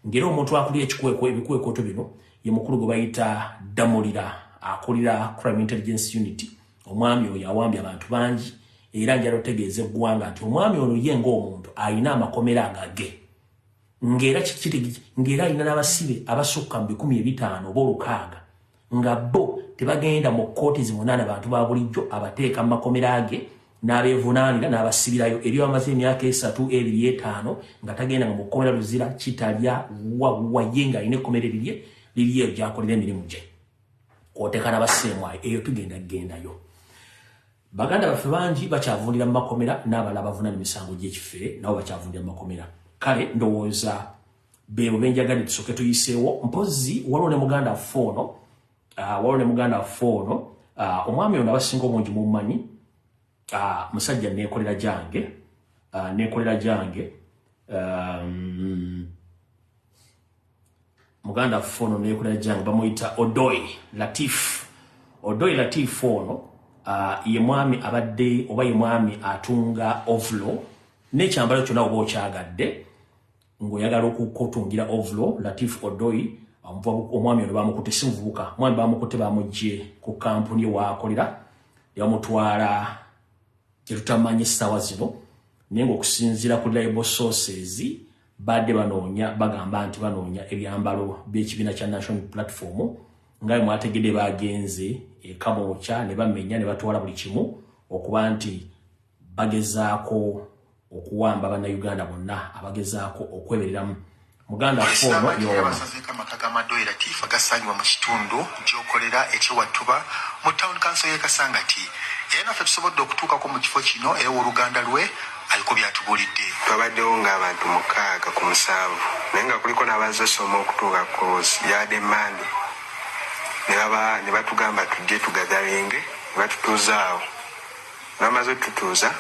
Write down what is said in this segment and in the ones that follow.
ngero omuntu akulira ebikwekooto bino ye mukulu gwe bayita Damulira akulira Crime Intelligence Unit. Omwami oyo awambye abantu bangi era njalo tegeeze eggwanga nti omwami ono ye ng'omuntu alina amakomera agage ngera kikitigi ngera alina n'abasibe abasukka mu 1500 oba 600 nga bo tebagenda mu kkooti zimunana abantu ba bulijjo abateeka mu makomera age n'abeevunaanira n'abasibirayo eri amaze emyaka 3 2 5 nga tagenda mu kkomera luzira kitalya waye nga alina ekkomera liriye gyakolera emirimu gye kwoteeka n'abaseemwayo eyo tugendayo. Baganda baffe bangi bakyavundira mu makomera n'abalala bavunana emisango gy'ekifere nabo bakyavundira mu makomera. Kale ndowooza beebo benjagadde tusooke tuyiseewo mpozi waliwo ne muganda foono omwami ono abasinga obungi mumumanyi musajja neekolera gyange muganda foono neekolera gyange bamuyita Odoy Latif ono ye mwami abadde oba ye mwami atunga ovlo n'ekyambalo kyonna oba okyagadde ng'oyagala okutungira ovlo. Latif Odoy omwami ono bamukute si muvubuka mwami bamukute bamugye ku kampuni waakolera yamutwala gyetutamanyi essaawa zino naye ng'okusinziira ku reliable sources badde bagamba nti banoonya ebyambalo by'ekibiina kya National Platform nga mwategedde bagenze Kamwokya ne bamenya ne batwala buli kimu okuba nti bagezaako okuwamba bannayuganda bonna abagezaako okwebereramu. Muganda foono yabasazeka amaka Madoyi Latif agasanywa mu kitundu gy'okolera ekyewattuba mu town council y'e Kasangati. Era naffe tusobodde okutuukako mu kifo kino era oluganda lwe aliko byatubuulidde. Twabaddewo ng'abantu 6 ku 7 naye nga kuliko n'abazze soma okutuuka kozi ya demande ne batugamba tujje tugadalinge ne batutuuzaawo. Bamaze otutuuza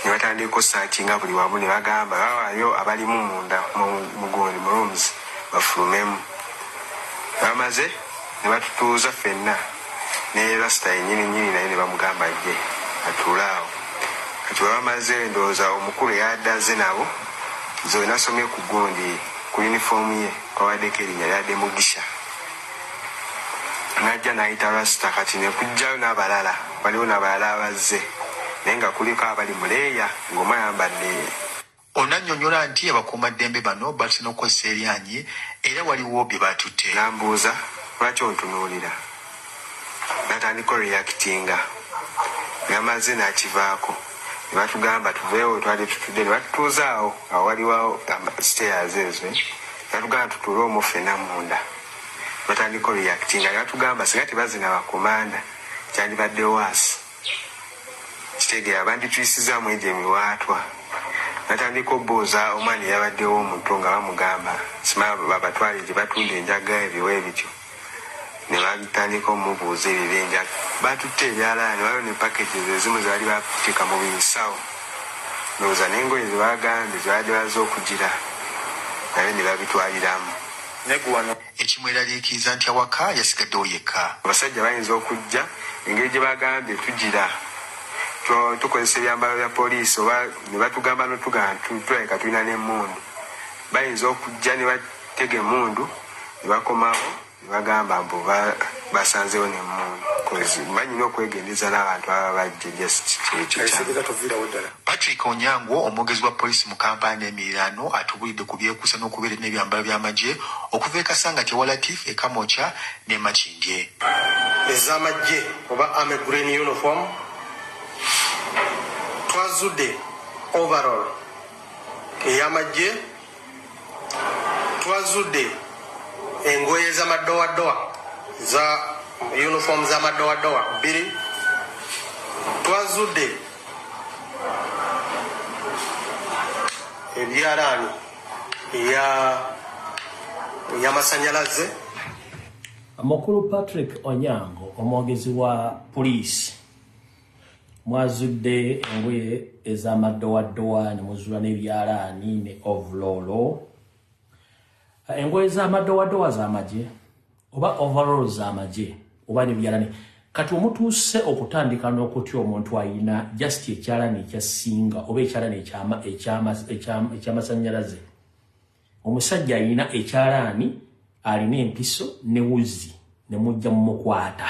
ne batandika osaakinga buli wamu ne bagamba bawaayo abalimu munda mugundi mu rooms bafulumemu. Bamaze ne batutuuza ffenna ne rasita yennyini naye ne bamugamba jje atuulaawo. Kati bamaze ndowooza omukulu yaddaze nabo nze nasomye ku gundi ku yunifoomu ye kwawaddeko erinnya lyadde Mugisha. Najja n'ayita rasita kati ne kujjayo n'abalala waliwo n'abalala abazze naye nga kuliko abali muleeya ng'omu ayambadde. Onannyonnyola nti abakuumaddembe bano batina okukozesa eryanyi era waliwo bye batutte. Nambuuza lwaki ontunuulira natandika reactinga ng'amaze n'akivaako ne batugamba tuveewo twali tutudde ne batutuuzaawo awo waliwo stairs ezo ne batugamba tutuule omwo ffenna munda batandika reactinga ne batugamba singa tebazina bakomanda kyandibadde waasi kitegeera bandituyisizaamu egyo emiwaatwa. Natandika obbuuza omwana eyabaddewo omuntu nga bamugamba sima babatwale gye batunda enjaga ebiwe ebityo ne batandika omubuuza ebyo ebyenjaga batutte ebyalaani waliwo ne packages ezimu zebaali bateeka mu binsawo ndowooza n'engoye ze bagambye zebadde baza okugira naye ne babitwaliramu. Ekimu eraliikiriza nti awaka yasigaddewo yekka. Abasajja bayinza okujja engeri gye bagambye tugira tukozesa ebyambalo bya poliisi oba ne batugamba tulabika tulina n'emmundu bayinza okujja ne batega emmundu ne bakomawo ne bagamba mbu basanzewo n'emmundu banyina okwegendeza n'abantu ababa bajje just Patrick Onyango omwogezi wa poliisi mu kampani emiriraano atubulidde ku byekuusa n'okubeera n'ebyambalo by'amagye okuva e Kasangati ewa Latif e Kamwokya ne Makindye. Ez'amagye oba army green uniform twazudde overall ey'amagye twazudde engoye z'amadowadowa za uniform z'amadowadowa 2 twazudde ebyalaani ey'amasanyalaze. Mukulu Patrick Onyango omwogezi wa poliisi mwazudde engoye ez'amadowadowa ne muzula n'ebyalaani ne overall. Engoye z'amadowadowa z'amagye oba overall z'amagye oba n'ebyalaani kati omutuuse okutandika n'okutya omuntu ayina just ekyalaani ekyasinga oba ekyalaani eky'amasannyalaze omusajja alina ekyalaani alina empiso ne wuzi ne mujja mumukwata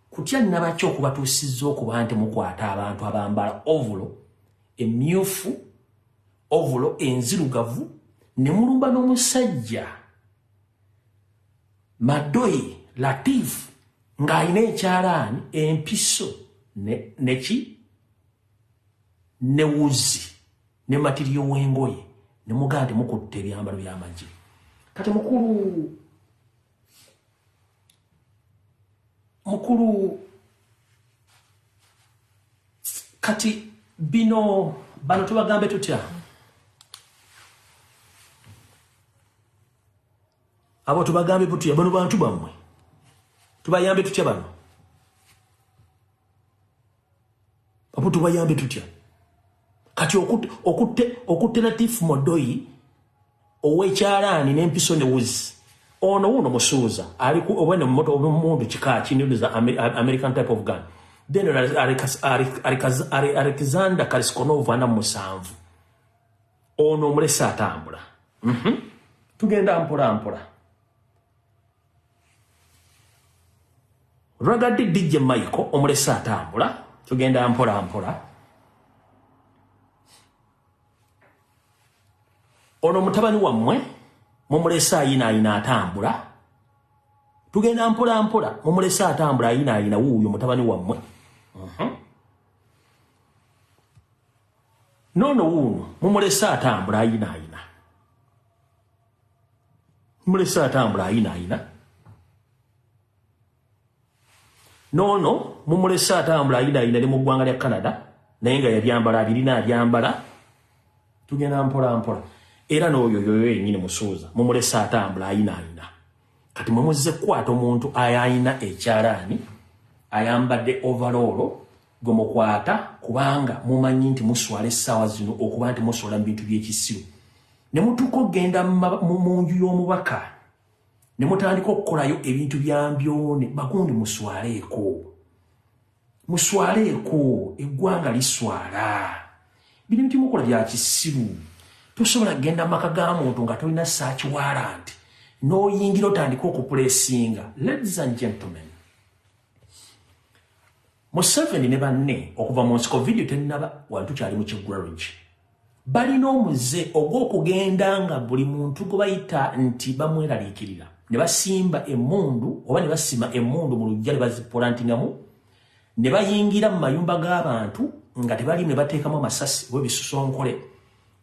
kutya nabaki okubatuusizza okuba nti mukwata abantu abambala ovulo emyufu ovulo enzirugavu ne mulumba n'omusajja Madoyi Latif ng'alina ekyalaani empiso neki ne wuzi ne matiriyo w'engoye ne mugaa nti mukutte ebyambalo by'amagye kati mukulu kati bano tubagambe tutya abo tubagambe tutya bano bantu bammwe tubayambe tutya bano abo tubayambe tutya kati okutte Latif Madoyi ow'ekyalaani n'empiso ne wuzi ono wuno musuuza obwene omuntu kika kindiza American type of gun then Alexander Kariskonov ana musanvu ono omulesa atambula tugenda mpola Ragadi DJ Michael omulesa atambula tugenda mpola ono mutabani wammwe mumulesa ayina atambula tugenda mpola mumulesa atambula ayina wuuyo mutabani wammwe nono wuuno mumulesa atambula ayina mumulesa atambula ayina nono mumulesa atambula ayina ne mu ggwanga lya Canada naye nga yabyambala abirina abyambala tugenda mpola era n'oyo yennyini musuuza mumulesa atambula ayina kati mumuzze kukwata omuntu ayina ekyalaani ayambadde overall gwe mukwata kubanga mumanyi nti muswala essaawa zino okuba nti muswala mu bintu by'ekisiru ne mutuuka okgenda mu nju y'omubaka ne mutandika okukolayo ebintu bya mbyone bagundi muswaleeko eggwanga liswala bino bintu mukola bya kisiru tosobola kugenda maka ga muntu nga tolina search warrant n'oyingira otandika okupulesinga. Ladies and gentlemen, Museveni ne banne okuva mu nsiko video tennaba wantu kyali mu Kigwaraji balina omuze ogw'okugenda nga buli muntu gwe bayita nti bamweraliikirira ne basimba emmundu oba ne basima emmundu mu lujja ne bazipolantingamu ne bayingira mu mayumba g'abantu nga tebali ne bateekamu amasasi w'ebisusonkole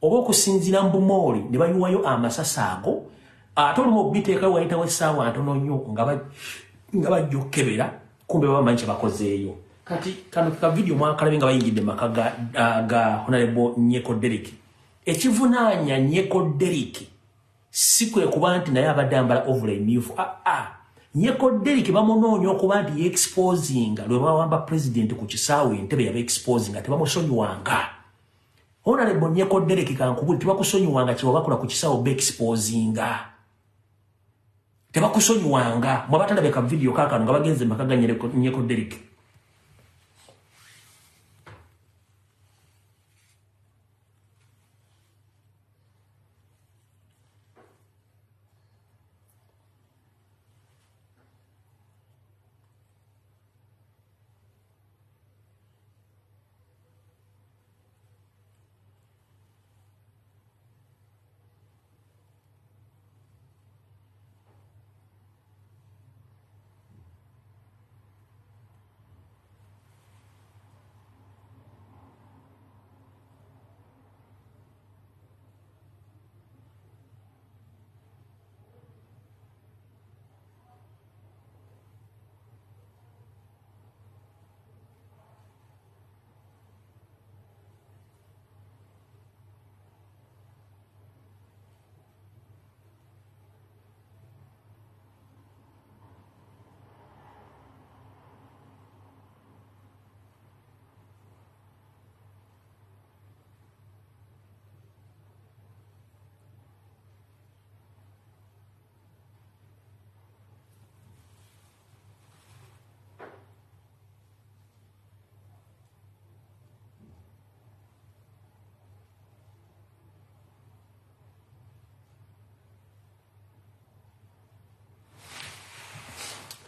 oba okusinziira mu bumooli ne bayiwayo amasasi ago ate olumu okubiteekayo wayitawo essaawa ntono nnyo nga bajja okukebera kumbe babamanyi kye bakozeeyo. Kati kano ka video mwakalabe nga bayingidde maka ga Honorable Nyeko Derrick. Ekivunaanya Nyeko Derrick si kwe kuba nti naye abadde ambala ovula emyufu. Nyeko Derrick bamunoonya okuba nti ye-exposinga lwe bawamba president ku kisaawe Entebbe yaba exposinga tebamusonyiwanga. Honorable Nyeko Derrick kankubuli tebakusonyiwanga kye bakola ku kisaawe be-exposinga. Tebakusonyiwanga mwabatandabye ka video kaakano nga bagenze maka ga Nyeko Derrick.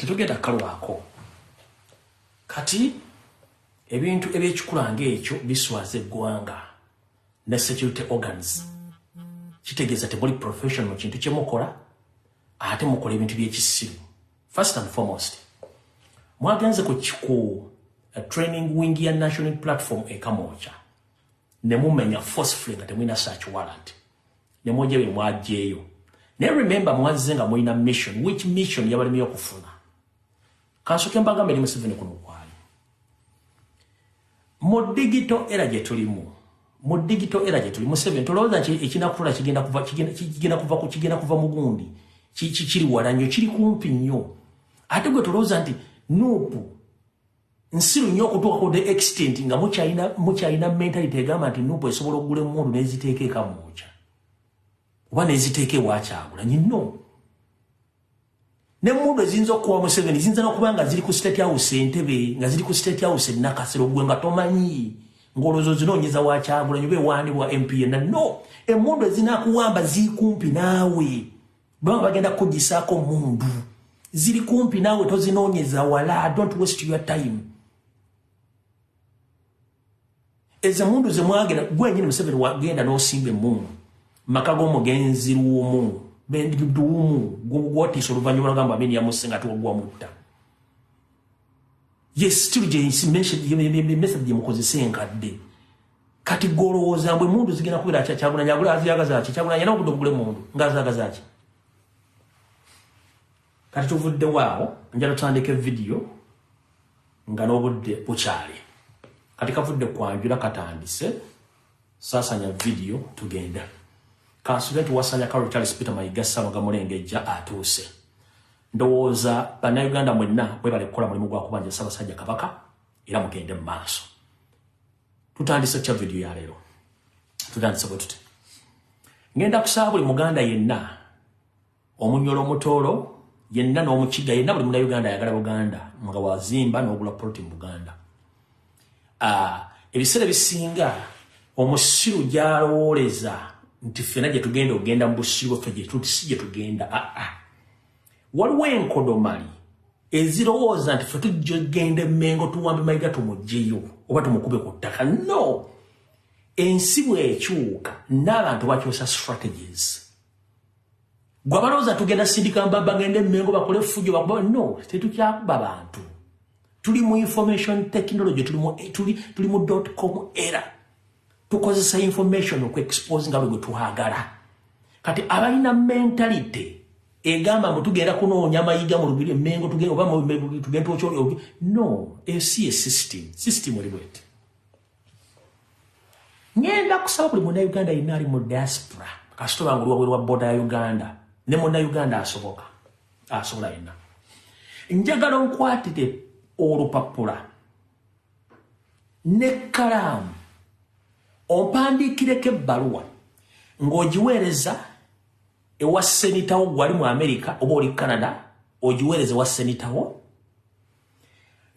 tetugenda kalwako kati ebintu ebyekikula ng'ekyo biswaza eggwanga ne security organs kitegeeza temuli professional mu kintu kyemukola ate mukola ebintu by'ekisiru. First and foremost mwagenze ku training wing ya national platform ekamocha ne mumenya forcefully nga temwina search warrant ne mwoje bwe mwajeyo ne remember mwaze nga mwina mission which mission yabalimi okufuna kansoke mbaga mbere Museveni kuno kwali mu digital era je tulimu Museveni tolowooza ekinakula kigenda kuva mu gundi kiri wala nnyo kiri kumpi nnyo ate gwe tolowooza nti nuupu nsiru nnyo okutuuka ku the extent nga mukyalina mentality egamba nti nuupu esobola okugula emmundu n'eziteeka ekamuuca oba n'eziteeka ewa Kyagulanyi no n'emmundu eziyinza okuwa Museveni ziyinza n'okuba nga ziri ku state house Entebbe nga ziri ku state house e Nakasero gwe nga tomanyi ng'olowooza zinoonyeza wa Kyagulanyi oba ewaandibwa MPN no emmundu ezinakuwamba ziri kumpi naawe baba bagenda kugisaako mundu ziri kumpi naawe tozinoonyeza wala don't waste your time eza mundu ze mwagenda gwenyini Museveni wagenda n'osimba emmundu maka g'omugenzi luumu benduumu gw'otiisa oluvannyuma lwagamba amini yamusenga tuwagwa mutta yes still message gyemukozesa enkadde kati gw'olowooza mbwe mundu zigenda kubeera Kyagulanyi agula aziyagazaaki Kyagulanyi alina obudde obugule mundu ng'aziyagazaaki kati tuvudde waawo njala tutandika video nga n'obudde bukyali kati kavudde kwanjula katandise saasanya video tugenda Consultant wasanya Carol Charles Peter Mayiga Ssalonga Mulengejja atuuse ndowooza bannayuganda mwenna bwe bali kukola mulimu gwa kubanja Ssaabasajja Kabaka era mugende mu maaso tutandise kya video ya leero tutandise bwe tuti ngenda kusaba buli muganda yenna omunyolo omutoolo yenna n'omukiga yenna buli munnayuganda ayagala Buganda nga wazimba n'ogula ploti mu Buganda ebiseera bisinga omusiru gyalowooleza nti ffena gye tugenda ogenda mu busiru bwaffe gye tugenda waliwo enkodomali ezirowooza nti ffe tujja ogenda Emmengo tuwambe Mayiga tumugyeyo oba tumukube ku ttaka no ensi bw'ekyuka n'abantu bakyusa strategies gwe abalowooza tugenda sindika mbamba ngende Emmengo bakole effujjo bakuba no tetukyakuba bantu tuli mu information technology tuli mu .com era tukozesa information okuexpose nga bwe tuhagala kati abalina mentality egamba mbu tugenda kunoonya Mayiga mu lubiri Emmengo tugenda oba tugenda okyoli no esi system oli bweti ngenda kusaba buli munnayuganda yenna ali mu diaspora kasito bangu lwabweru wa boda ya Uganda ne munnayuganda asobola yenna njagala nkwatire olupapula ne kalamu ompandiikireko ebbaluwa ng'ogiweereza ewa senitawo gwali mu America oba oli Canada ogiweereza ewa senitawo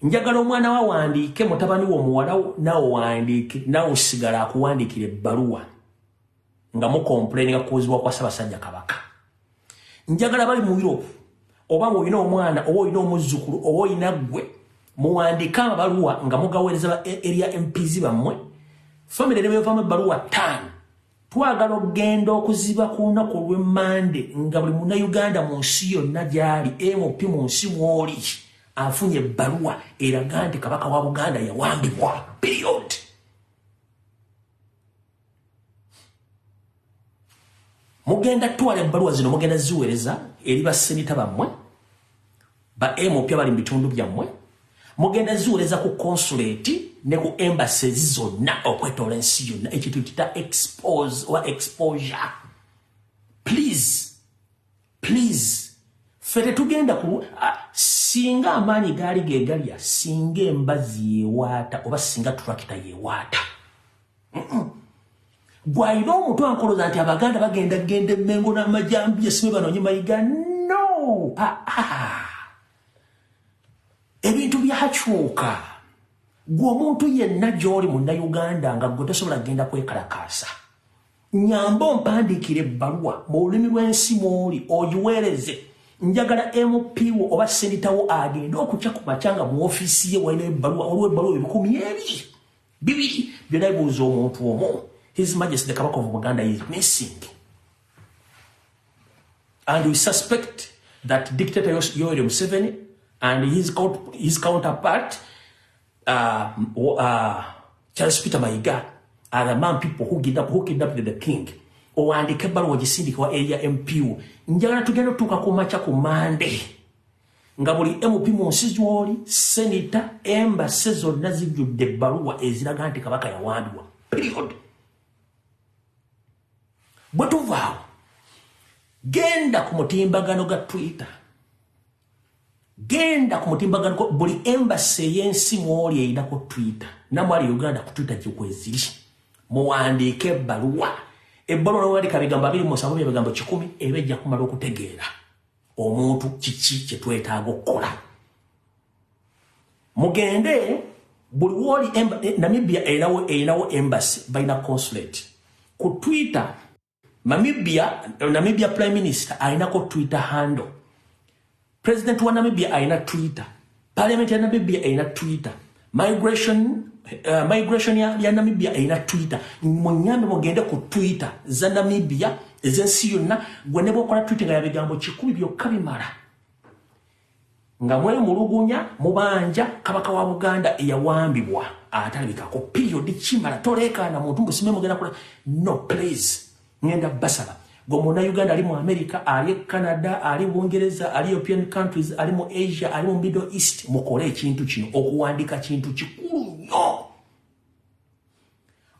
njagala omwana wa wandiike mutabani w'omuwala nawe wandiike nawe osigala akuwandiikira ebbaluwa nga mukomplaininga kukozibwa kwa Ssaabasajja Kabaka njagala bali mu Europe oba ng'olina omwana oba olina omuzzukulu oba olina ggwe muwandiika amabaluwa nga mugaweereza area MPs bammwe family ne bevaamu ebbaluwa 5 twagala okugenda okuziba ku lunaku olw'Emmande nga buli munnayuganda mu nsi yonna gy'ali MOP mu nsi mw'oli afunye ebbaluwa eraga nti Kabaka wa Buganda yawambibwa period mugenda twala ebbaluwa zino mugenda ziweereza eri basenita bammwe ba MOP abali mu bitundu byammwe mugenda ziweereza ku consulate ne ku embassies zonna okwetoola ensi yonna ekintu kita exposure please fere tugenda ku singa amaanyi gaali geegalya singa embazi yeewaata oba singa turakita yeewaata gwalina omuntu ankoloza nti Abaganda bagenda Emmengo n'amajambiya sibe banoonye Mayiga no ebintu byakyuka gwe omuntu yenna gy'oli munnayuganda nga gwe tosobola kugenda kwekalakaasa nyamba ompandiikira ebbaluwa mu lulimi lw'ensi mw'oli ogiweereze njagala MPO oba senitawo agenda okucha ku machanga mu office ye wayine ebbaluwa olw'ebbaluwa ebikumi bibiri byonna bibuuza omuntu omwo. His Majesty the Kabaka of Buganda is missing. And we suspect that Dictator Yoweri Museveni and his counterpart, Charles Peter Mayiga, are the man people who kidnapped the king. Or and the Kebal was the area MPU. Njagala tugenda tuka kumacha ku Monday. Ngabuli MP Monsizwoli, Senator, Embassy zonna zijjudde ebbaluwa eziraga nti Kabaka yawandibwa. Period. Bwe tuvaawo, genda ku mutimbagano ga Twitter. Genda ku mutimbagano buli embassy ey'ensi mw'oli eyinako Twitter. Namwali Uganda ku Twitter gye kweziri. Muwandiike ebbaluwa. Ebbaluwa n'owandiika bigambo 2 bigambo 10 ebejja kumala okutegeera omuntu kiki kye twetaaga okukola. Mugende buli woli Namibia erinawo embassy balina consulate. Ku Twitter Namibia Prime Minister ainako Twitter handle. President wa Namibia aina Twitter. Parliament ya Namibia aina Twitter. Migration ya Namibia aina Twitter. Munyambe mugende ku Twitter za Namibia ezensi yonna gwenebo kola Twitter ya bigambo 10 byokka bimala. Nga mwe mulugunya mubanja Kabaka wa Buganda eyawambibwa atalabikako period kimala toleka na muntu mbusime mugenda kola no please. Ngenda basala gomona Uganda ali mu America ali Canada ali Bungereza ali European countries ali mu Asia ali mu Middle East mukole ekintu kino okuwandika kintu kikulu nnyo.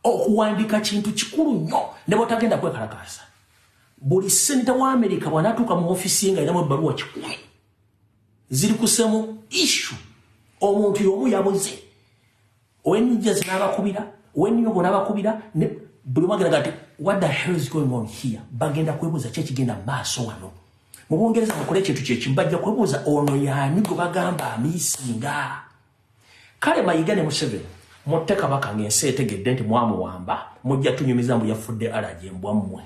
Okuwandika kintu kikulu nnyo nebo tagenda kwekalakasa. Buli senator wa America bwanatuka mu office nga iramu ebbaluwa 10 ziri kusemu issue omuntu yomu yabuze owenijja n'abakubira owenyogo n'abakubira ne buli magana gati what the hell is going on here bagenda kwebuza kye kigenda maaso wano mu Bungereza mukole kintu kye kimbajja kwebuza ono yani go bagamba amisinga kale Mayiga ne Museveni mutteka Kabaka ng'ensi etegedde nti mwamuwamba mujja tunyumiza mbu yafudde alaje mbwammwe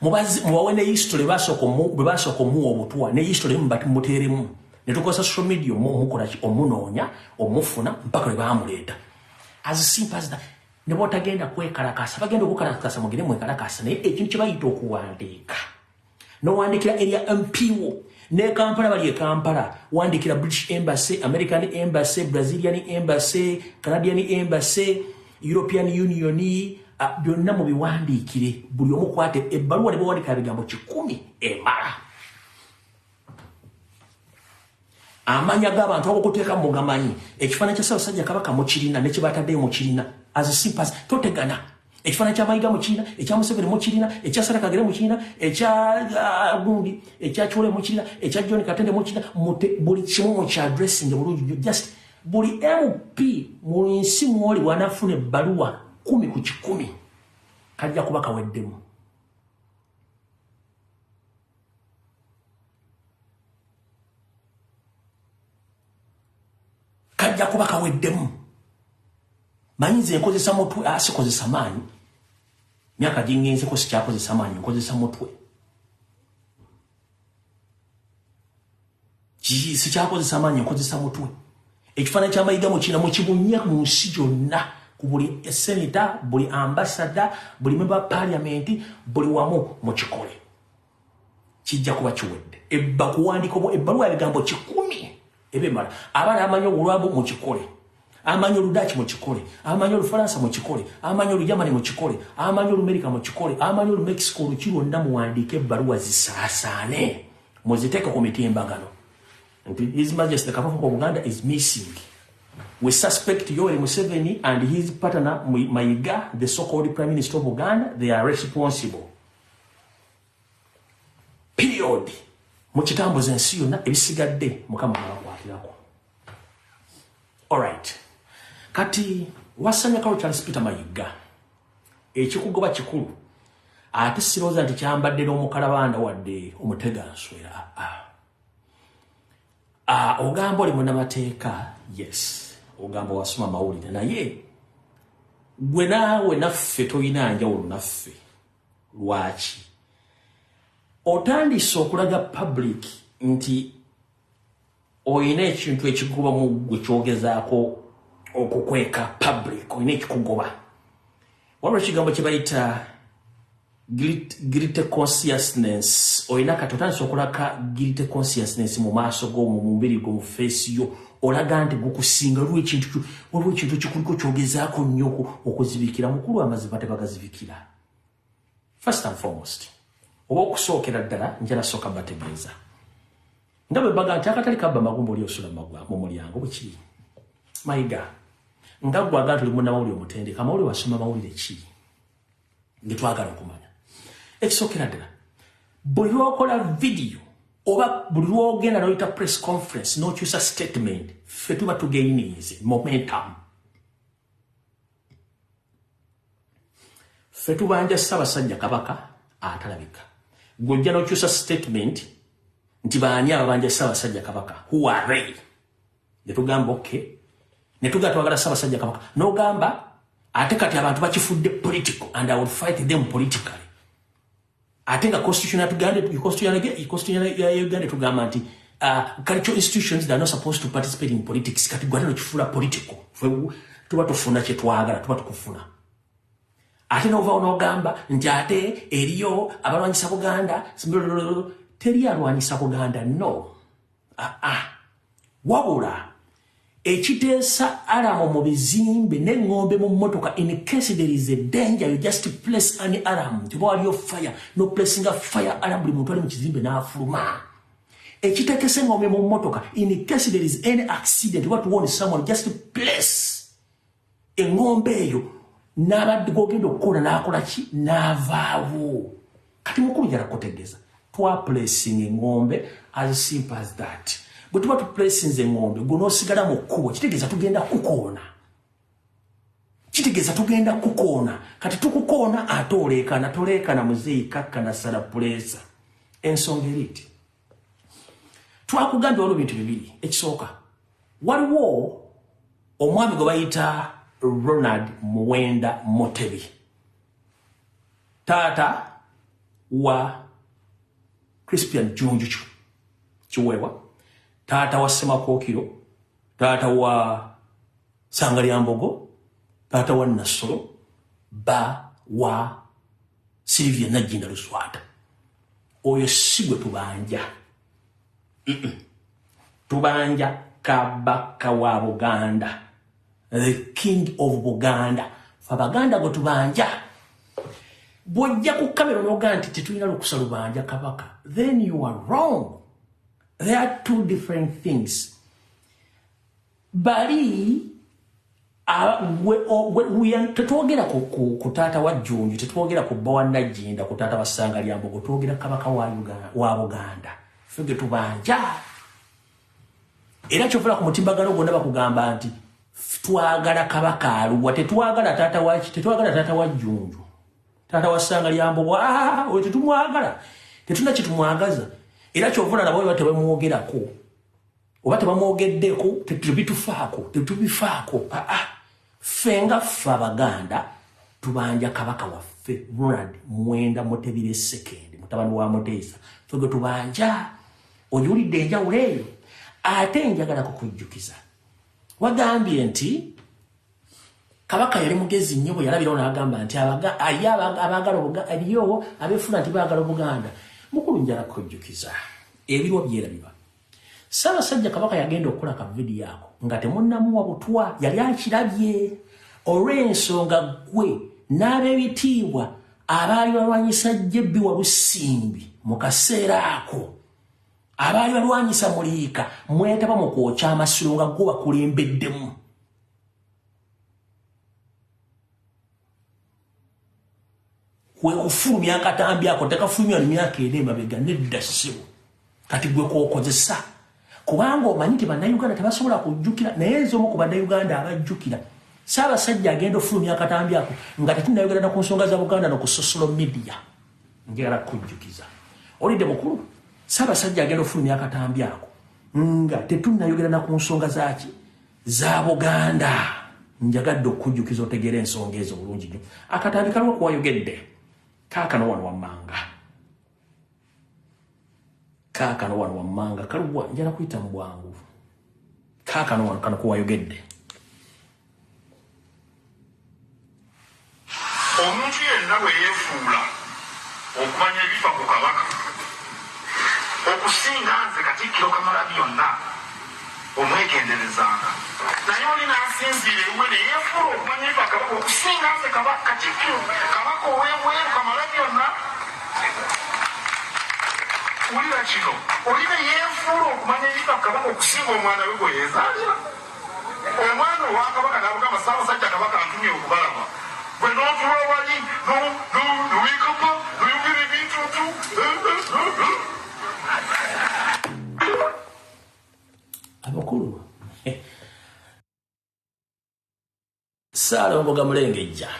mubawe ne history basoko mu obutwa ne history mbati muteremu ne tukosa social media mukola omunoonya omufuna mpaka bamuleta as simple as that ne botagenda kwekalakasa bagenda okukalakasa mugire mwekalakasa ne ekintu kibayita okuwandika no wandikira area MPO ne Kampala bali Kampala wandikira British Embassy, American Embassy, Brazilian Embassy, Canadian Embassy, European Union byonna mu biwandikire buli omu kwate ebbaluwa ne bawandika bigambo 10 emala amanya g'abantu okuteeka mu gamanyi ekifaananyi kya Ssaabasajja Kabaka mu kirina ne kibatadde mu kirina as simple as totegana ekifaananyi kya Mayiga mu kirina ekya Museveni mu kirina ekya Sarah Kagere mu kirina ekya Gundi ekya Chole mu kirina ekya John Katende mu kirina buli kimu mu kya addressing bulungi just buli MP mu nsi mw'oli wanafuna ebbaluwa 10 ku 10 kajja kuba kaweddemu. Kajja kuba kaweddemu. Manyize enkozesa mutwe asikozesa maanyi. Myaka gingenze ko sikyakozesa maanyi enkozesa mutwe. Sikyakozesa maanyi enkozesa mutwe. Ekifaananyi kya Mayiga mu kina mu kibunya mu nsi gyonna. Buli senator, buli ambassador, buli member of parliament, buli wamu mu kikole. Kijja kuba kiwedde. Kuwandika ebbaluwa ebigambo 10 ebemala. Abaana amanyo olwabo mu kikole. Amanyo Ludachi mu kikole. Amanyo Lufaransa mu kikole. Amanyo Lujamani mu kikole. Amanyo Lumerika mu kikole. Amanyo Mexico lukiro nda muwandika ebbaluwa zisaasaane. Muziteeka ku mitimbagano. His Majesty the Kabaka of Uganda is missing. We suspect Yoweri Museveni and his partner Mayiga, the so-called Prime Minister of Uganda, they are responsible. Period. Muchitambo zensi yonna ebisigadde Mukama akwatirako. All right. Kati wasanya kawo Charles Peter Mayiga. Ekikugoba kikulu. Ate siroza nti kyambadde n'omukalabanda wadde omutega nswera. Ogambo oli munnamateeka, yes. Ogambo wasoma mawulire naye gwe naawe naffe toyina njawulo naffe lwaki otandise okulaga public nti oyina ekintu ekikugoba mu gwe kyogezaako okukweka public oyina ekikugoba waliwo ekigambo kye bayita guilty consciousness oyina kati otandise okulaka guilty consciousness mu maaso go mu mubiri go mu face yo olaga nti gukusinga waliwo ekintu kikuliko kyogezaako nnyo okuzibikira mukulu amaziba tebagazibikira first and foremost oba okusookera ddala njala sooka bategeeza nga bwe baga nti akatali kabba magumba oli osula mu mulyango bwekiri mayiga nga gwaga tuli munnamawulire omutendeka amawulire wasoma mawulire ki getwagala okumanya ekisookera ddala buli lwokola video oba buli lwogenda noyita press conference nokyusa statement ffe tuba tugeinize momentum ffe tubanja Ssaabasajja Kabaka atalabika gwojja nokyusa statement nti baani ababanja Ssaabasajja Kabaka who are they netugamba okay netuga twagala Ssaabasajja Kabaka nogamba ate kati abantu bakifudde political and I will fight them politically ate nga constitution ya Uganda tugamba nti cultural institutions that are not supposed to participate in politics kati gwatano kifula political tuba tufuna kye twagala tuba tukufuna ate nova onogamba nti ate eriyo abalwanyisa Buganda teri alwanyisa Buganda no wabula ekiteesa alamu mu bizimbe n'engombe mu mmotoka in case there is a danger you just place an alarm tiba waliyo fire no placing a fire alarm buli muntu ali mu kizimbe n'afuluma ekitekesa engombe mu mmotoka in case there is any accident what to warn someone just place engombe eyo n'abadde gogenda okukola n'akola ki n'avaawo kati mukulu jala kutegeeza twa placing engombe as simple as that but tuba tuplacinze engombe gunosigala mu kkubo kitegeeza tugenda kukoona kati tukukoona ate toleekana muzeeyi kakkana sala pulesa ensonga eriti twakugambye waliwo bintu bibiri ekisooka waliwo omwami gwe bayita Ronald Muwenda Mutebi taata wa Crispian Junju Kiweewa taata wa Semakookiro taata wa Sangalya-Mbogo taata wa Nassolo ba wa Sylvia Nagginda Luswata oyo sigwe tubanja tubanja Kabaka wa Buganda the king of Buganda Fabaganda go tubanja bwojja ku kamera noga nti tetulina lukusa lubanja Kabaka then you are wrong. There are two different things. Bali tetwogera ku taata wa Jjunju tetwogera ku bba wa Nagginda ku taata wa Sangalya-Mbogo twogera Kabaka wa Buganda fege tubanja era kyofuna ku mutimbagano gwonna bakugamba nti twagala Kabaka aluwa tetwagala taata wa Jjunju taata wa Sangalya-Mbogo oyo tetumwagala tetuna kitumwagaza era kyovuna nabo bwe tebamwogerako oba tebamwogeddeko tetubifaako fenga ffe Abaganda tubanja Kabaka waffe Ronald Muwenda Mutebi II mutabani wa Muteesa fege tubanja ojuulidde enjawulo eyo ate njagala kukujjukiza wagambye nti Kabaka yali mugezi nnyo bwe yalabirawo n'agamba nti abaagala aliyo abeefuna nti baagala Buganda mukulu njala kujjukiza ebirwa byerabibwa Ssaabasajja Kabaka yagenda okukola ka video ako nga temunnamuwa butwa yali akirabye olw'ensonga gwe n'ab'ebitiibwa abaali balwanyisa Jebbi Walusimbi mu kaseera ako abaali balwanyisa Muliika mwetaba mu kwokya amasiro nga gwe bakulembeddemu kwe kufulumya akatambi ako tekafulumya myaka eri emabega nedda ssebo kati gwe kwokozesa kubanga omanyi nti bannayuganda tebasobola kujjukira naye ezomu ku bannayuganda abajjukira Ssaabasajja agenda ofulumya akatambi ako nga tetunnayogera na ku nsonga za Buganda noku social media njagala kujjukiza olidde mukulu Ssaabasajja agenda ofulumya akatambi ako nga tetunnayogera na ku nsonga zaki za Buganda njagadde okujjukiza otegeera ensonga ezo bulungi nnyo akatambi kaliwo kuwayogedde kaakano wano wammanga kaluwa njala kuyita mu bwangu kaakano wano kano kuwayogedde omuntu yenna bwe yeefuula okumanya ebifa ku kabaka okusinga nze Katikkiro Kamalabyonna omwegenderezanga naye oli n'asinziira ewuwe ne yeefuula okumanya ebifa ku kabaka okusinga nze Katikkiro kabaka ow'ebweru Kamalabyonna wulira kino oli ne yeefuula okumanya ebifa ku kabaka okusinga omwana we gwe yeezaalira omwana owa kabaka n'abugamba Ssaabasajja kabaka antumye okubalaba gwe n'otuwa wali n'owikapa n'oyogera ebintutu abakulu Ssaalongo Gamulengejja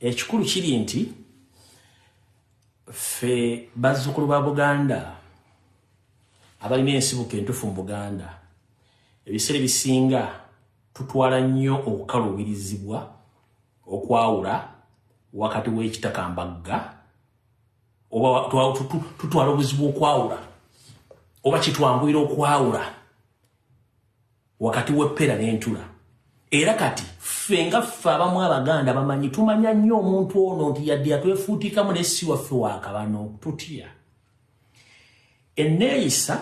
ekikulu kiri nti ffe bazzukulu ba Buganda abalina ensibuko entufu mu Buganda ebiseera ebisinga tutwala nnyo okukaluubirizibwa okwawula wakati w'ekitakambagga oba tutwala obuzibu okwawula oba kitwanguyira okwawula wakati w'eppera n'entula era kati ffe nga ffe abamu Abaganda bamanyi tumanya nnyo omuntu ono nti yadde yatwefuutikamu nessi waffe waakabano tutya enneeyisa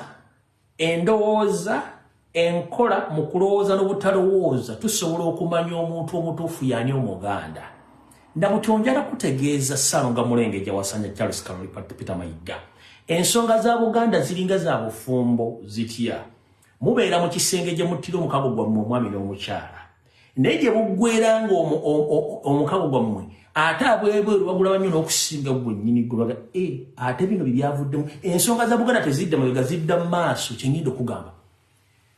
endowooza enkola mu kulowooza n'obutalowooza tusobola okumanya omuntu omutuufu y'ani Omuganda ndabutyo njala kutegeeza Ssaalongo Gamulengejja wasanya Charles Kaloli Peter Mayiga ensonga za Buganda ziringa za bufumbo zitya mubeera mu kisenge gye muttira omukago gwammwe omwami n'omukyala naye gye buggweranga omukago gwammwe ate abwebweru bagula nnyo n'okusinga gwennyini gulaga ate bino bibyavuddemu ensonga za Buganda tezidda mabega zidda mu maaso kyenyinda okugamba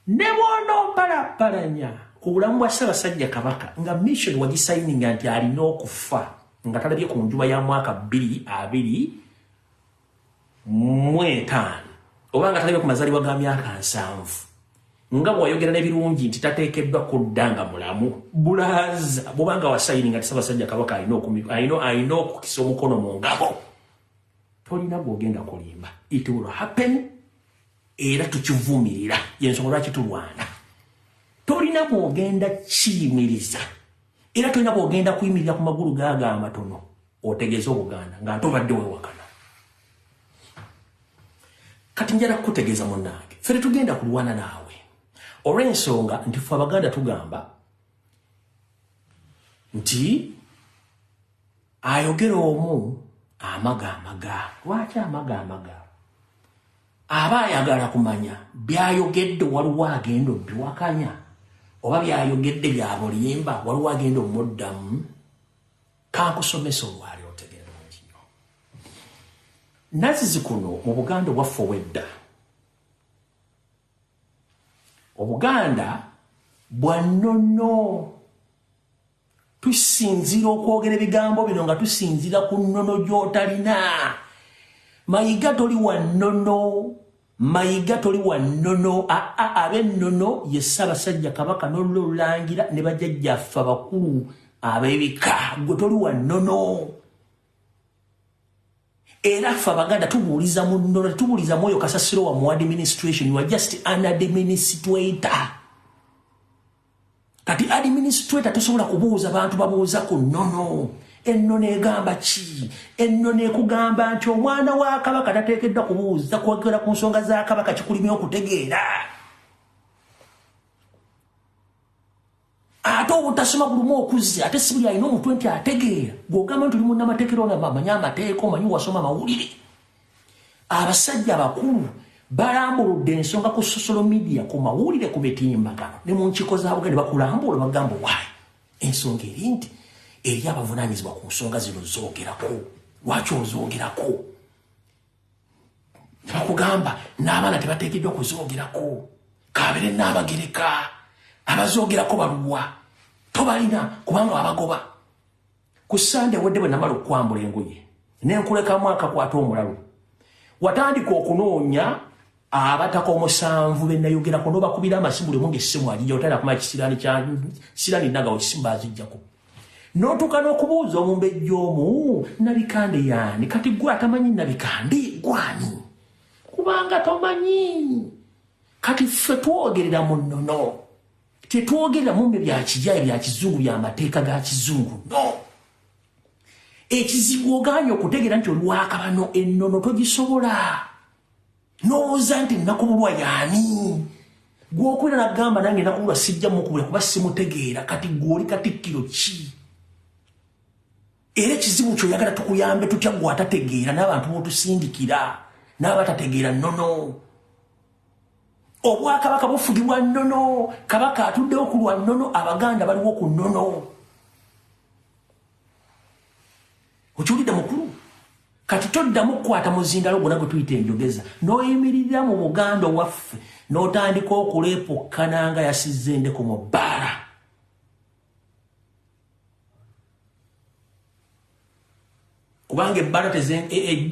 ne bw'onompalapalanya ku bulamu bwa Ssaabasajja Kabaka nga mission wagisayininga nti alina okufa nga talabye ku njuba ya mwaka 2025 oba nga talabye ku mazaalibwa ga myaka 7 nga bw'ayogera n'ebirungi nti tateekeddwa kudda nga mulamu bulaza bw'obanga wasayininga nti Ssaabasajja Kabaka alina okukisa omukono mu ngabo tolina gw'ogenda kulimba it will happen era tukivumirira yensonga lwaki tulwana tolina bw'ogenda kiyimiriza era tolina bw'ogenda kuyimirira ku magulu gaaga amatono otegeeza Obuganda nga ate obadde weewakana kati njala kukutegeeza munnange ffe tetugenda kulwana naawe olw'ensonga nti ffe Abaganda tugamba nti ayogera omu amaga lwaki amaga aba ayagala kumanya byayogedde waliwo agenda obiwakanya oba byayogedde bya bulimba waliwo agenda omuddamu kankusomesa olwali otegeera bulungi nazizi kuno mu Buganda waffe ow'edda Obuganda bwa nnono tusinzira okwogera ebigambo bino nga tusinzira ku nnono gy'otalina Mayiga toli wa nnono ab'ennono ye Ssaabasajja Kabaka n'Olulangira ne bajjajjaffe abakulu ab'ebika gwe toli wa nnono era ffe Abaganda tubuuliza mu nnono tubuuliza Mwoyo Kasasiro wa mu administration you are just an administrator kati administrator tosobola kubuuza bantu babuuza ku nnono ennono egamba ki ennono ekugamba nti omwana wa Kabaka tateekeddwa kubuuza kwogera ku nsonga za Kabaka kikulimye okutegeera ate obutasoma bulumu okuzza ate si buli alina omuntu nti ategeera gw'ogamba nti oli munnamateekera omanyi amateeka omanyi wasoma amawulire abasajja abakulu balambuludde ensonga ku social media ku mawulire ku mitimbagano ne mu nkiko za Buganda bakulambula bagamba waayi ensonga eri nti eri abavunaanyizibwa ku nsonga zino zoogerako lwaki ozoogerako nebakugamba n'abaana tebateekeddwa kuzoogerako kabeere n'abagereka abazoogerako baluwa tobalina kubanga abagoba ku Sande wedde bwe namala okwambula engoye nenkulekamu akakwata omulalu watandika okunoonya abataka 7 bennayogerako n'obakubira amasimu buli mungu essimu alijja otala kumanya kisiraani nagawo kisimba azijjako N'otuuka n'okubuuza omumbejja omu Nabikande yaani kati gwe atamanyi Nabikande gwani kubanga tomanyi kati ffe twogerera mu nnono tetwogerera mu bya kijja bya kizungu bya mateeka ga kizungu no ekizibu oganye okutegeera nti olwakabano ennono togisobola n'owooza nti nakubulwa yaani gwokwera nagamba nange nakubulwa sijja mukubula kuba simutegeera kati gwoli katikkiro ki era ekizibu kyoyagala tukuyambe tutya gwe atategeera n'abantu b'otusindikira n'abatategeera nnono obwakabaka bufugibwa nnono kabaka atuddewo ku lwa nnono abaganda baliwo ku nnono okiwulidde mukulu kati toddamu kukwata muzindalo gwonna gwe tuyita enjogeza n'oyimirira mu Buganda waffe n'otandika okuleepukkana nga yasizza endeku mu bbaala kubanga ebbaala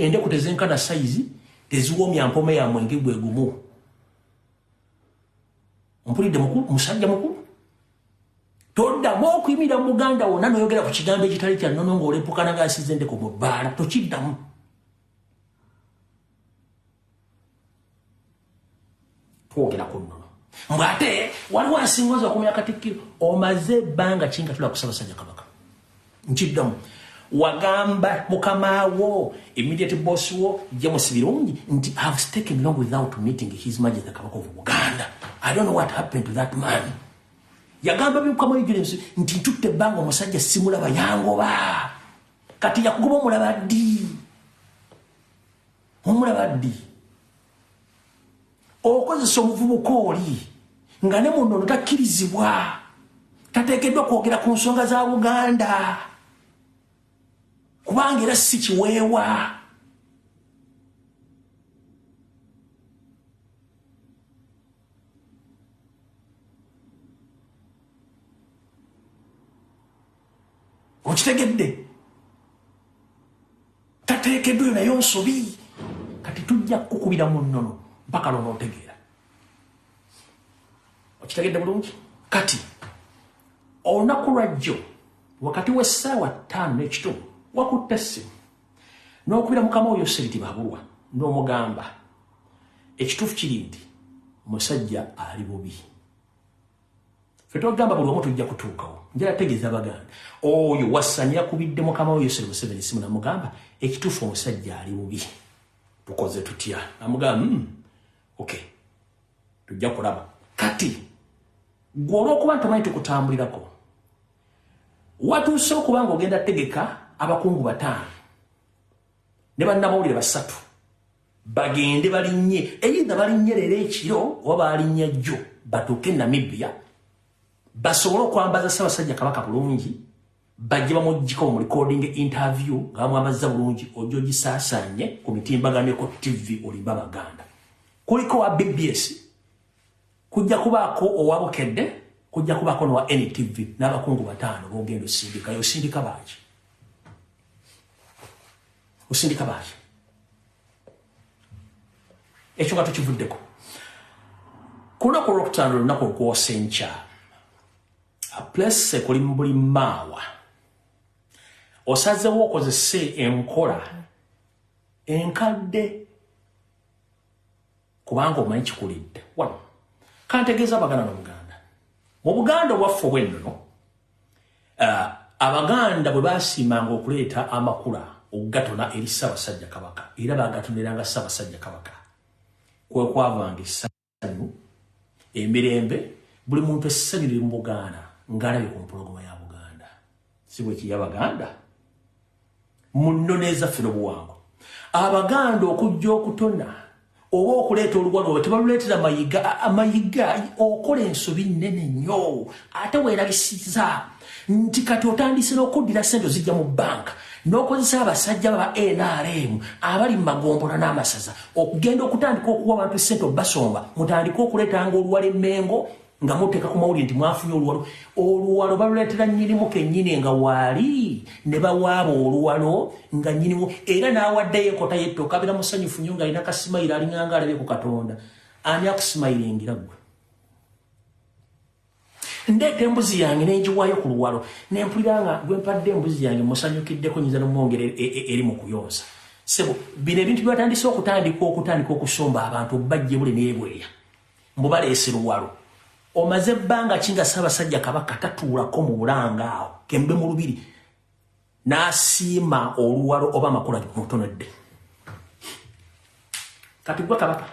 endeku tezenkana sayizi teziwoomya mpome ya mwenge gwe gumu mpulidde mukulu musajja mukulu toddamu okuyimirira mu Buganda wonna n'oyogera ku kigambo ekitali kya nnono ng'oleepukkana nga yasizza endeku mu bbaala tokiddamu twogera ku nnono mbwe ate waliwo asingoza okumenya Katikkiro omaze ebbanga ki nga tula ku Ssaabasajja Kabaka nkiddamu wagamba mukamaawo immediate boss wo James Birungi nti I have taken long without meeting His Majesty the Kabaka of Buganda. I don't know what happened to that man. Yagamba bikama James nti tutte ebbanga omusajja simulaba yangoba kati yakugoba omulaba ddi okozesa omuvubuka oli nga ne muno takkirizibwa tateekeddwa kwogera ku nsonga za Buganda kubanga era si kiweewa okitegedde tateekeddwa yo nayo nsobi kati tujja kukubira mu nnono mpaka n'otegeera okitegedde bulungi kati olunaku lwajjo wakati w'essaawa 5:30 wakutte essimu n'okubira mukama oyo Seriti Babulwa n'omugamba ekituufu kiri nti musajja ali bubi ffe togamba buli omu tujja kutuukawo njala tegeeza Abaganda oyo Wassani yakubidde mukama oyo Seriti Museveni essimu namugamba ekituufu omusajja ali bubi tukoze tutya namugamba okay tujja kulaba kati gwe olw'okuba ntamanyi tukutambulirako watuuse okubanga ogenda tegeka abakungu 5 ne bannamawulire 3 bagende balinnye eyinza balinnye leero ekiro oba balinnya jjo batuuke Namibia basobole okwambaza Ssaabasajja Kabaka bulungi bajje bamuggyeko mu recording interview nga bamwamazza bulungi ojja ogisaasaanye ku mitimbaganeko TV olimba Baganda kuliko wa BBS kujja kubaako owabukedde kujja kubaako n'owa NTV n'abakungu 5 b'ogenda osindika yosindika baaki osindika baaki ekyo nga tukivuddeko ku lunaku olwokutaano lunaku olukwosa enkya place kuli buli maawa osazeewo okozese enkola enkadde kubanga omanyi kikulidde wano kantegeeza Abaganda n'Obuganda mu Buganda obwaffe obw'ennono Abaganda bwe basiimanga okuleeta amakula okugatona eri Ssaabasajja Kabaka era bagatoneranga Ssaabasajja Kabaka kwe kwavanga essanyu emirembe buli muntu essanyu liri mu Buganda ng'alabye ku mpologoma ya Buganda si bwe kiri Abaganda mu nnono ezaffe n'obuwango Abaganda okujja okutona oba okuleeta oluwalo tebaluleetera amayiga okola ensobi nnene nnyo ate weerabisiza nti kati otandise n'okuddira ssente zijja mu banka n'okozesa abasajja baba NRM abali mu magombola n'amasaza okugenda okutandika okuwa abantu ssente obbasomba mutandika okuleetanga oluwalo emmengo nga muteeka ku mawulire nti mwafunye oluwalo baluleetera nnyinimu kennyini nga waali ne bawaaba oluwalo nga nnyinimu era n'awaddeyo enkota y'ettooka abeera musanyufu nnyo ng'alina kasimayiro alinganga alabye ku Katonda ani akusimayiringira ggwe ndeeta embuzi yange n'enjiwaayo ku luwalo nempulira nga gwe mpadde embuzi yange musanyukiddeko nyinza n'omwongera eri mu kuyonsa sebo bino ebintu byatandise okutandika okusomba abantu bajje bule n'ebweya mbubaleese luwalo omaze ebbanga ki nga Ssaabasajja Kabaka tatuulako mu bulanga awo kembe mu lubiri n'asiima oluwalo oba amakulu mutonedde kati gwe Kabaka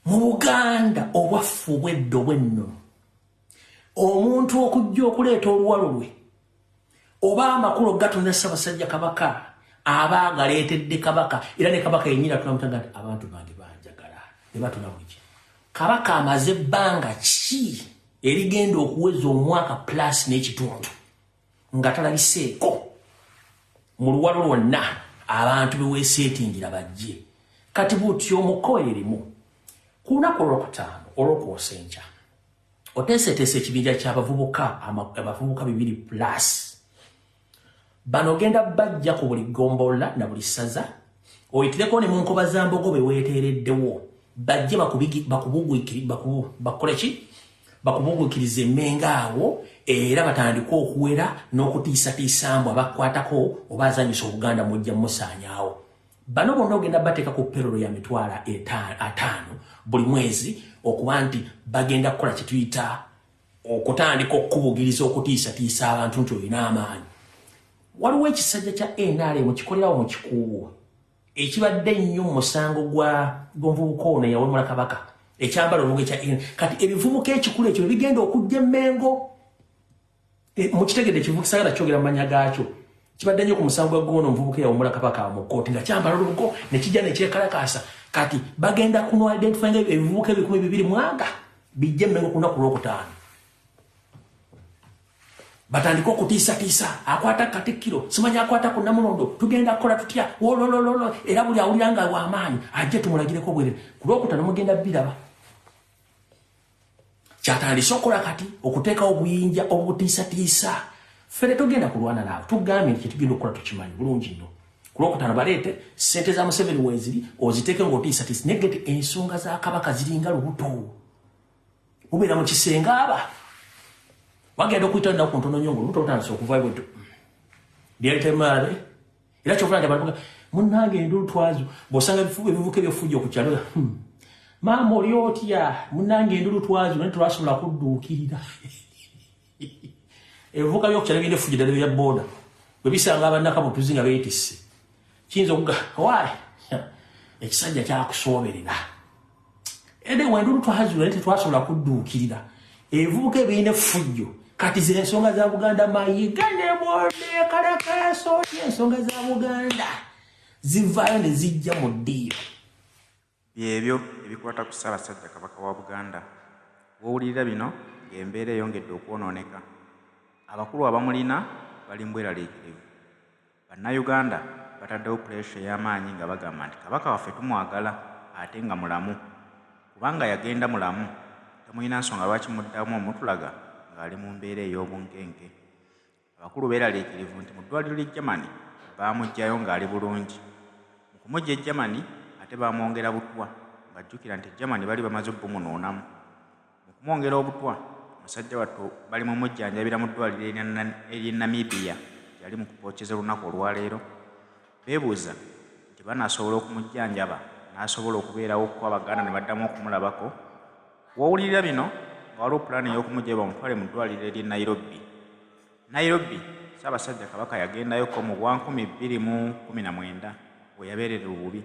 mu Buganda obwaffe obwedda obwennono omuntu okujja okuleeta oluwalo lwe oba amakulu gatonda Ssaabasajja Kabaka aba agaleetedde Kabaka era ne Kabaka yennyini tunamutangaa nti abantu bange banjagala ne batona buki Kabaka amaze ebbanga ki erigenda okuweza omwaka plus n'ekitundu nga talabiseeko mu luwalo lwonna abantu beweeseetingira bajje kati butyo omukoererimu ku lunaku olwokutaano olwokwosenkya oteeseteese ekibinja ky'abavubuka 200 plus bano genda bajja ku buli gombola na buli ssaza oyitireko ne mu nkoba za mbogo beweeteereddewo bajje bakubugwikiriza emmenga awo era batandika okuwera n'okutiisatiisa mbu abakwatako oba azanyisa Obuganda mujja musaanyaawo bano bonna ogenda bateeka ku perolo ya mitwalo 5 buli mwezi okuba nti bagenda kukola kye tuyita okutandika okukubugiriza okutiisatiisa abantu nti olina amaanyi waliwo ekisajja kya NRM kikolerawo mu kikuubo ekibadde nnyo mu musango gw'omuvubuka ono eyawemula Kabaka ekyambalo olugo ekya kati ebivubuka ekikulu ekyo bigenda okujja emmengo mu kitegedde ekivubuka sagala kyogera mu manya gaakyo kibadde nnyo ku musango gw'ono omuvubuka eyawemula Kabaka mu kkooti nga kyambala olugo ne kijja ne kyekalakaasa kati bagenda kuno identifying ebivubuka 200 bijja emmengo ku lunaku lwokutaano batandika okutiisatiisa akwata Katikkiro simanya akwata ku Namulondo tugenda kukola tutya wololololo era buli awulira nga w'amaanyi ajje tumulagireko bwerere ku lwokutaano mugenda biraba kyatandise okukola kati okuteekawo obuyinja obutiisatiisa fere tugenda kulwana naawe tugambye nti kyetugenda okukola tukimanyi bulungi nnyo ku lwokutaano baleete ssente za Museveni weeziri oziteeke ng'otiisatiisa naye gete ensonga za Kabaka ziringa lubuto mubeera mu kisenge aba wagenda okuyita nnaku ntono nnyo ng'olubuto lutandise okuvaayo bwetyo lyetemaale era kyovula nti abantu munnange endulutwazo bw'osanga ebivuka ebyofujja ku kyalo maama oli otya munnange endulutwazo naye tolwasobola kudduukirira ebivuka by'okukyalo birina efujja ddala bya booda bwe bisanga abannakamutuzi nga beetisse kiyinza okuga waayi ekisajja kyakusooberera ede wendulutwazo naye tetwasobola kudduukirira ebivuka ebirina effujjo kati z'ensonga za Buganda mayiga ne bwode kalakaso ensonga za Buganda zivaayo ne zijja mu ddiiro byebyo ebikwata ku Ssaabasajja Kabaka wa Buganda wowulirira bino ng'embeera eyongedde okwonooneka abakulu abamulina bali mbweraliikirivu bannayuganda bataddewo puleesha ey'amaanyi nga bagamba nti Kabaka waffe tumwagala ate nga mulamu kubanga yagenda mulamu temulina nsonga lwaki muddamu omutulaga ng'ali mu mbeera ey'obunkenke abakulu beeraliikirivu nti mu ddwaliro ly'e Germany baamuggyayo ng'ali bulungi mu kumujja e Germany ate baamwongera butwa ng'ajjukira nti e Germany bali bamaze obbumunuunamu mu kumwongera obutwa omusajja wattu bali mu mujjanjabira mu ddwaliro ery'e Namibia yali mu kupookeza olunaku olwaleero beebuuza nti banaasobola okumujjanjaba n'asobola okubeerawo ko Abaganda ne baddamu okumulabako wowulirira bino nga waliwo pulaani ey'okumujja bamutwale mu ddwaliro ery'e Nairobi Ssaabasajja Kabaka yagendayoko mu bwa 2019 bwe yabeerera obubi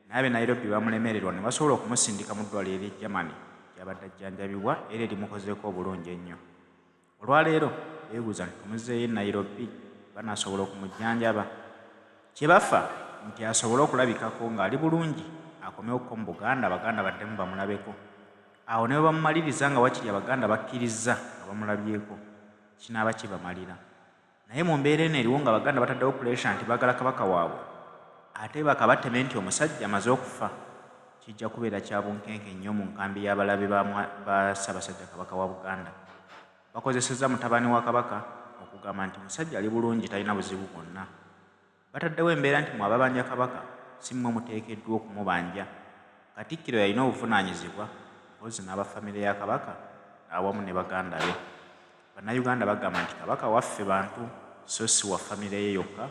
naye ab'e Nairobi bamulemererwa ne basobola okumusindika mu ddwaliro ery'e Germany gy'abadde ajjanjabibwa era erimukozeeko obulungi ennyo olwaleero beebuuza nti tumuzeeyo e Nairobi banaasobola okumujjanjaba kye bafa nti asobole okulabikako ng'ali bulungi akomewoko mu Buganda Abaganda baddemu bamulabeko awo ne bamumaliriza nga wakiri Abaganda bakkiriza nga bamulabyeko kinaaba kibamalira naye mu mbeera eno eriwo nga Abaganda bataddewo puleesha nti baagala Kabaka waabwe ate bakabateme nti omusajja amaze okufa kijja kubeera kya bunkenke nnyo mu nkambi y'abalabe ba Ssaabasajja Kabaka wa Buganda bakozesezza mutabani wa Kabaka okugamba nti omusajja ali bulungi talina buzibu bwonna bataddewo embeera nti mwababanja kabaka si mmwe muteekeddwa okumubanja. Katikkiro yalina obuvunaanyizibwa mpozi n'abafamire ya kabaka awamu ne baganda be. Bannayuganda bagamba nti kabaka waffe bantu so si wa famire ye yokka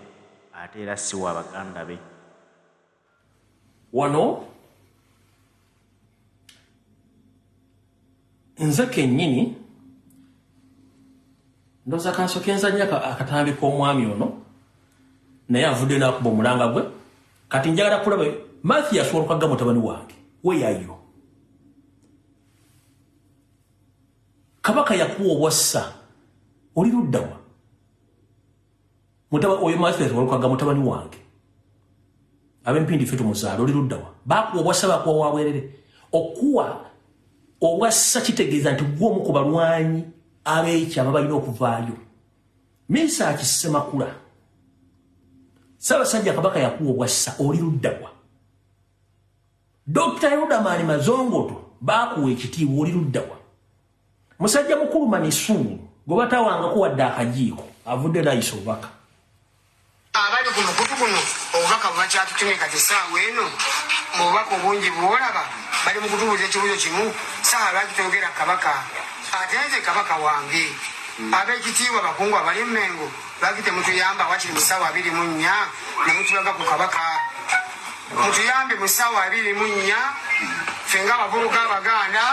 ate era si wa baganda be. Wano nze kennyini ndoza kansoke nzanya akatambi k'omwami ono naye avudde n'akuba omulanga gwe. Kati njagala kulaba Mathias Walukaga mutabani wange weyayo kabaka yakuwa obwassa oli luddawa oyo Mathias Walukaga mutabani wange ab'empindi ffe tumuzaala oli luddawa bakuwa obwassa bakuwa wawerere okuwa obwassa kitegeeza nti gw'omu ku balwanyi ab'ekyama balina okuvaayo. Mesaki Ssemakula Ssaabasajja kabaka yakuwa obwassa oli luddawa. Dr. Yudamani Mazongoto bakuwa ekitiibwa oli luddawa. Musajja mukulu Manisulu gwe batawangako wadde akajiiko avudde n'ayisa obubaka. Abali ku mukutu guno obubaka bwakyatutumye kati essaawa eno mu bubaka obungi bwolaba bali mu kutubuuza ekibuuzo kimu saawa lwaki toyogera kabaka ate nze kabaka wange. Ab'ekitiibwa bakungu abali Mmengo lwaki temutuyamba wakiri mu ssaawa 24 ne mutulaga ku kabaka. Mutuyambe mu ssaawa 24 ffe ng'abavubuka Abaganda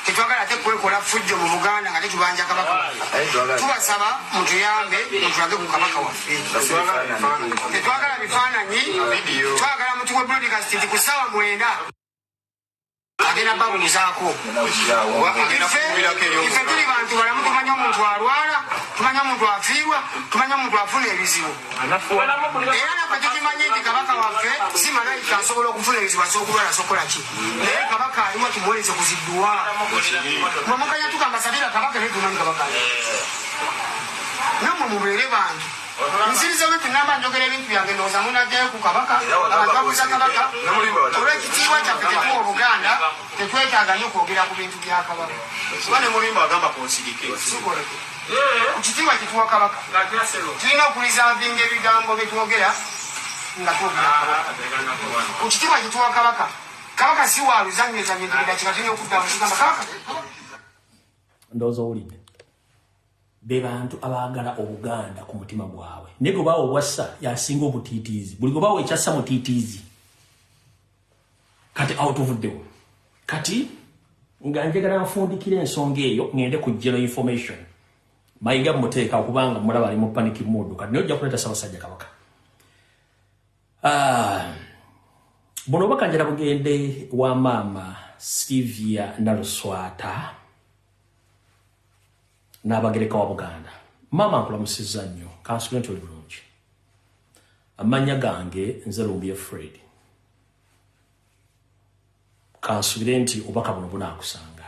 tetwagala ate kwekola ffujjo mu Buganda nga tetubanja kabaka. Tubasaba mutuyambe mutulage ku kabaka waffe. Tetwagala bifaananyi, twagala mutuwe broadcast nti ku ssaawa 9 agenda babulizaako. Ife tuli bantu balamu, tumanya omuntu alwala, tumanya omuntu afiirwa, tumanya omuntu afuna ebizibu. Era naffe tukimanyi nti kabaka waffe si malayika asobola okufuna ebizibu asobola okulwala asokola ki. Naye kabaka aliwo tumuwoleze kuziddwa. Mwamukanya tukambasabira kabaka naye tumanyi kabaka. Nammwe mubeere bantu. Nsiriza wetu namba njogera ebintu byange ndowooza munajjayo ku kabaka abantu babuuza kabaka olw'ekitiibwa kyaffe tetuwa Obuganda tetwetaaga nnyo kwogera ku bintu bya kabaka. Bane mulimba agamba konsirike. Ku kitiibwa kituwa kabaka tulina okulizavinga ebigambo bye twogera nga twogera kabaka. Ku kitiibwa kituwa kabaka. Kabaka si wa luzannyezanyo ebidakika tulina okuddamu tugamba kabaka. Ndowooza owulidde be bantu abaagala Obuganda ku mutima gwabwe. Naye gwe bawa obwassa yasinga obutiitiizi. Buli gwe bawa ekyassa mutiitiizi. Kati awo tuvuddewo. Kati nga njagala nfundikira ensonga eyo ngende ku general information. Mayiga muteeka okubanga mulaba ali mu panic mood. Kati nojja kuleeta Ssaabasajja Kabaka. Buno bakanjala bugende wa maama Sylvia Naluswata n'Abagereka wa Buganda. Mama nkulamusizza nnyo kansubire nti oli bulungi. Amannya gange nze Lumbi Fred. Kansubire nti obubaka buno bunaakusanga.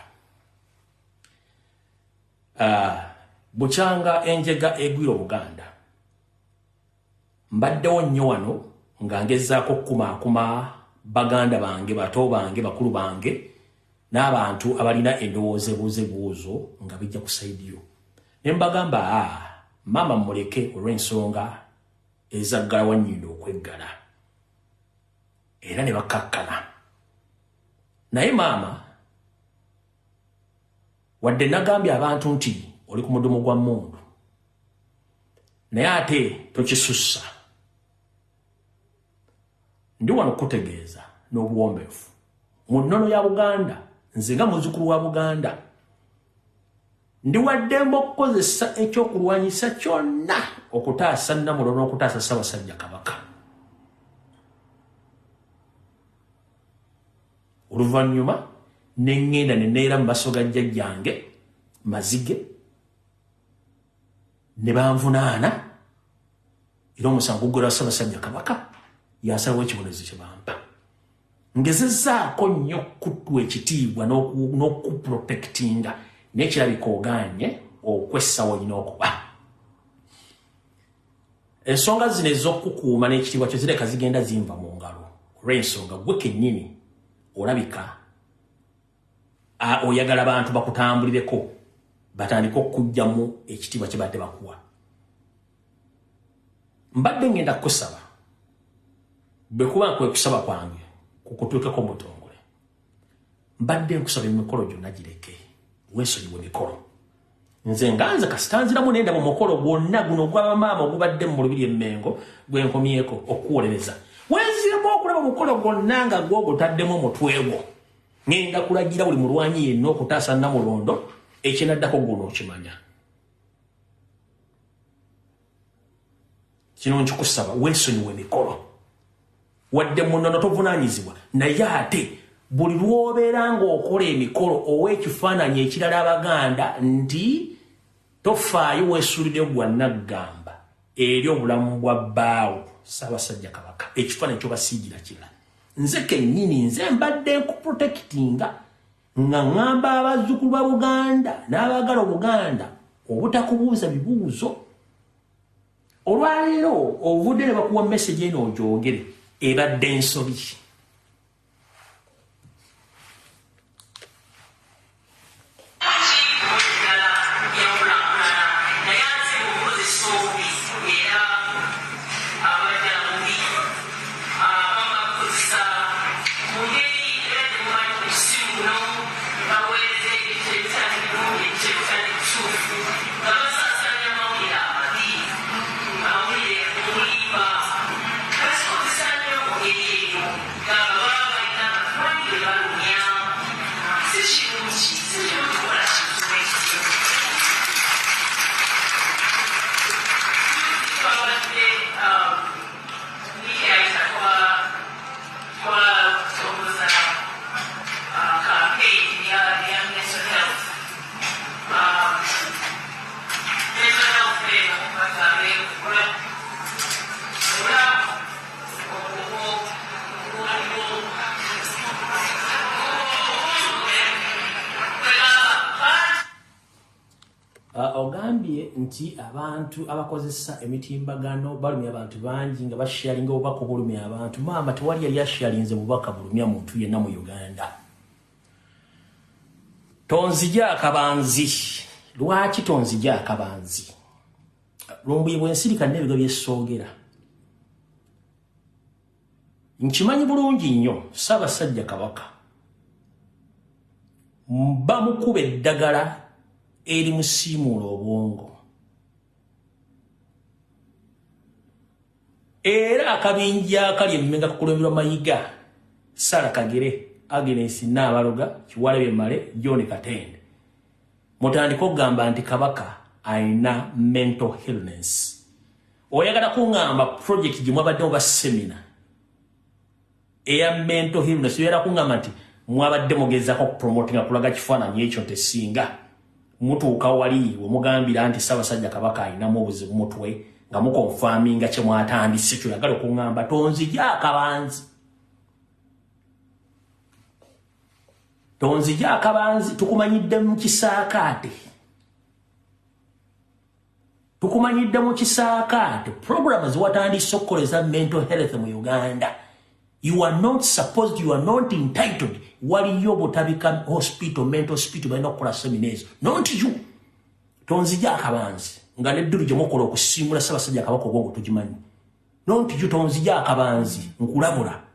Bukyanga enjega egwira Obuganda. Mbaddewo nnyo wano nga ngezaako okukumaakuma Baganda bange, bato bange, bakulu bange n'abantu abalina endowooza ebuuzo nga bijja ku saidiyo. Ne mbagamba mama muleke olw'ensonga ezaggala wannyindo okweggala. Era ne bakkakkana. Naye maama wadde nagambye abantu nti oli ku mudumu gwa mmundu, naye ate tokisussa. Ndi wano kutegeeza n'obuwombeefu mu nnono ya Buganda. Nze nga muzzukulu wa Buganda ndi waddemba okukozesa ekyokulwanyisa kyonna okutaasa Namulo n'okutaasa Ssaabasajja Kabaka. Oluvannyuma ne ŋŋenda ne neera mu maaso ga jjajjange Mazige ne banvunaana era omusango gwa Ssaabasajja Kabaka yasalawo ekibonerezo kye bampa. Ngezezzaako nnyo okuttwa ekitiibwa n'okuprotectinga n'ekirabika ogaanye okwessa wonyina okuba. Ensonga zino ez'okukuuma n'ekitiibwa kyo zireka zigenda zinva mu ngalo olw'ensonga gwe kennyini olabika oyagala bantu bakutambulireko batandika okuggyamu ekitiibwa kye badde bakuwa. Mbadde ngenda kukusaba bekuba kwe kusaba kwange kukutuukako mutongole mbadde nkusaba emikolo gyonna gireke weesonyiwe mikolo nze nganze kasitanziramu nenda mu mukolo gwonna guno gw'abamaama ogubadde mu lubiri emmengo gwenkomyeko okuwolereza wenziremu okulaba omukolo gwonna nga gwogutaddemu omutwe gwo ngenda kulagira buli mulwanyi yenna okutaasa Namulondo ekinaddako guno okimanya kino nkikusaba weesonyiwe emikolo wadde munono tovunaanyizibwa naye ate buli lwobeera ng'okola emikolo ow'ekifaananyi ekirala Abaganda nti tofaayo weesuulire gwa Naggamba eri obulamu bwa bbaawo Ssaabasajja Kabaka ekifaananyi ky'obasiigira kirala nze kennyini nze mbadde nkuprotectinga nga ŋŋamba abazzukulu ba Buganda n'abaagala Obuganda obutakubuuza bibuuzo olwaleero ovudde ne bakuwa message eno ogyogere ebadde ensobi ogambye nti abantu abakozesa emitimbagano balumya abantu bangi nga basharinga obubaka obulumya abantu maama tewali yali asharinze bubaka bulumya muntu yenna mu Uganda tonzija akabanzi lwaki tonzija akabanzi lumbuye bwensirika n'ebigo by'essoogera nkimanyi bulungi nnyo Ssaabasajja Kabaka bamukuba eddagala eri musiimuula obwongo era akabinja akali emmenga kukulemberwa Mayiga Sarah Kagere Agnes Nabaloga Kiwalebe Male John Katende mutandika okugamba nti Kabaka alina mental illness oyagala kuŋŋamba project gye mwabadde oba seminar eya mental illness oyagala kuŋŋamba nti mwabadde mugezaako okupromotinga kulaga kifaananyi ekyo nti singa mutuuka wali omugambira nti Ssaabasajja Kabaka alinamu obuzibu mutwe nga mukonfaminga kye mwatandise kyoyagala okuŋŋamba tonzija akabanzi tonzija akabanzi tukumanyidde mu kisaakaate programu ziwatandise okukoleza mental health mu Uganda you are not supposed, you are not entitled waliyo butabika hospital mental hospital balina okukola seminars not you tonzija akabanzi nga neddulu gye mukola okusiimula Ssaabasajja Kabaka obwongo tugimanyi not you tonzija akabanzi nkulabula